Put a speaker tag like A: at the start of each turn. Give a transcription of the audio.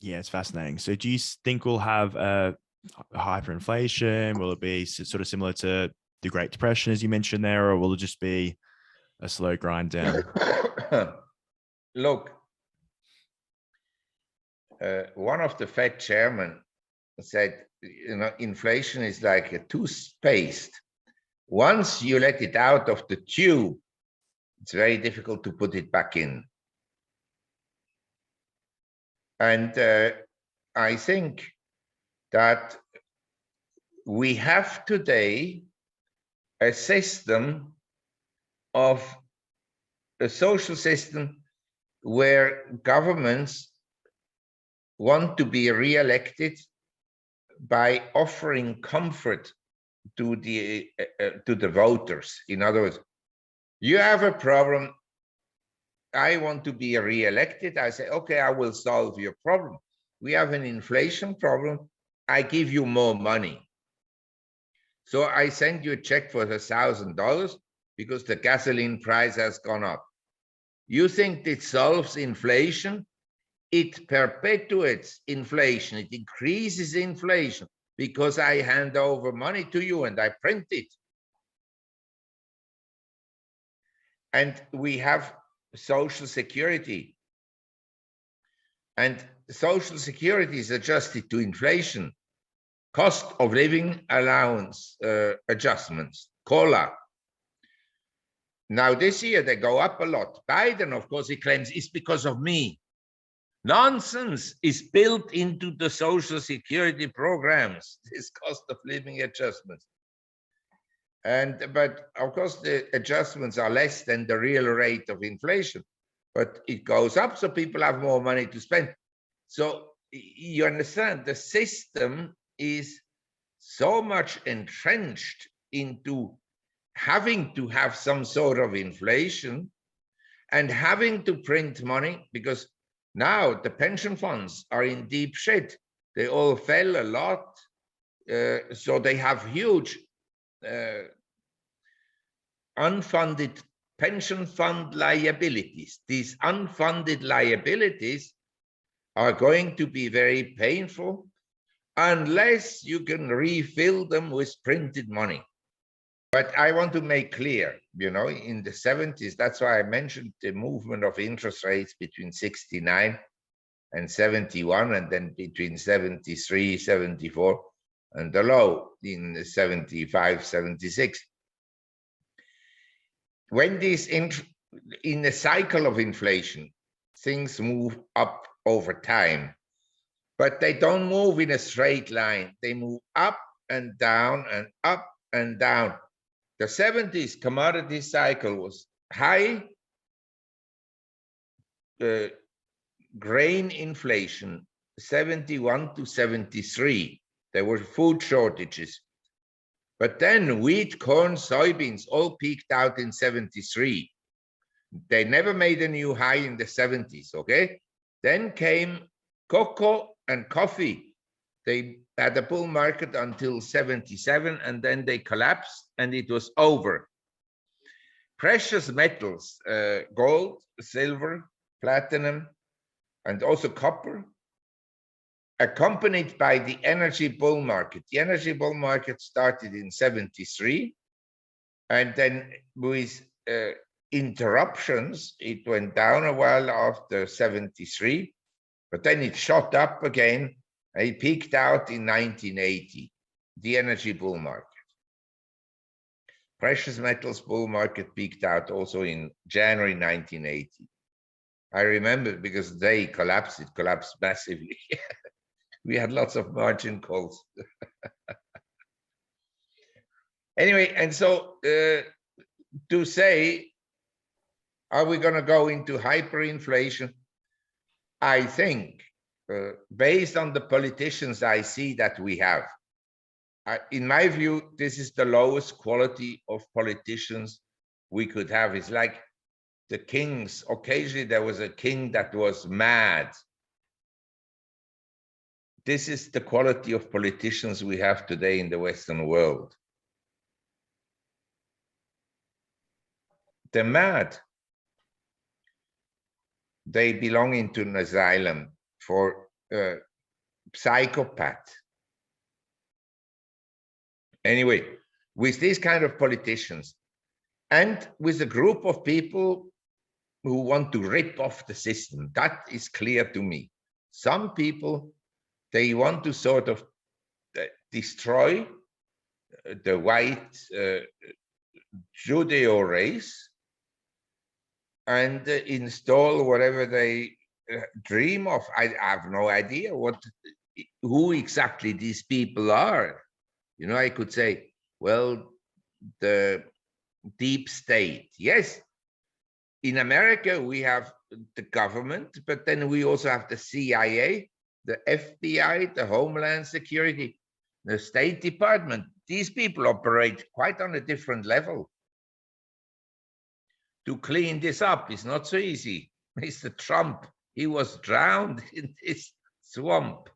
A: Yeah, it's fascinating. So do you think we'll have hyperinflation? Will it be sort of similar to the Great Depression, as you mentioned there, or will it just be a slow grind down?
B: Look, one of the Fed chairmen said, inflation is like a toothpaste. Once you let it out of the tube, it's very difficult to put it back in. And I think that we have today a system of a social system where governments want to be re-elected by offering comfort to the voters. In other words, you have a problem, I want to be re-elected. I say, okay, I will solve your problem. We have an inflation problem. I give you more money. So I send you a check for $1,000 because the gasoline price has gone up. You think it solves inflation? It perpetuates inflation. It increases inflation because I hand over money to you and I print it. And we have Social Security. And Social Security is adjusted to inflation. Cost of living allowance adjustments, COLA. Now this year they go up a lot. Biden, of course, he claims it's because of me. Nonsense is built into the Social Security programs, this cost of living adjustments. But of course, the adjustments are less than the real rate of inflation, but it goes up, so people have more money to spend. So you understand, the system is so much entrenched into having to have some sort of inflation and having to print money, because now the pension funds are in deep shit. They all fell a lot, so they have huge unfunded pension fund liabilities. These unfunded liabilities are going to be very painful unless you can refill them with printed money. But I want to make clear, in the 70s, that's why I mentioned the movement of interest rates between 69 and 71, and then between 73, 74, and the low in 75, 76. When in a cycle of inflation, things move up over time, but they don't move in a straight line. They move up and down and up and down. The 70s commodity cycle was high grain inflation, 71 to 73. There were food shortages. But then wheat, corn, soybeans all peaked out in 73. They never made a new high in the 70s, okay? Then came cocoa and coffee. They had a bull market until 77, and then they collapsed, and it was over. Precious metals, gold, silver, platinum, and also copper, accompanied by the energy bull market. The energy bull market started in 73, and then with interruptions, it went down a while after 73, but then it shot up again. It peaked out in 1980, the energy bull market. Precious metals bull market peaked out also in January 1980. I remember because they collapsed, it collapsed massively. We had lots of margin calls. Anyway, and so to say, are we going to go into hyperinflation? I think, based on the politicians I see that we have, in my view, this is the lowest quality of politicians we could have. It's like the kings. Occasionally there was a king that was mad. This is the quality of politicians we have today in the Western world. They're mad. They belong into an asylum for psychopath. Anyway, with these kind of politicians and with a group of people who want to rip off the system, that is clear to me. Some people, they want to sort of destroy the white Judeo race and install whatever they dream of. I have no idea who exactly these people are. You know, I could say, well, the deep state. Yes, in America, we have the government, but then we also have the CIA, the FBI, the Homeland Security, the State Department. These people operate quite on a different level. To clean this up is not so easy. Mr. Trump, he was drowned in this swamp.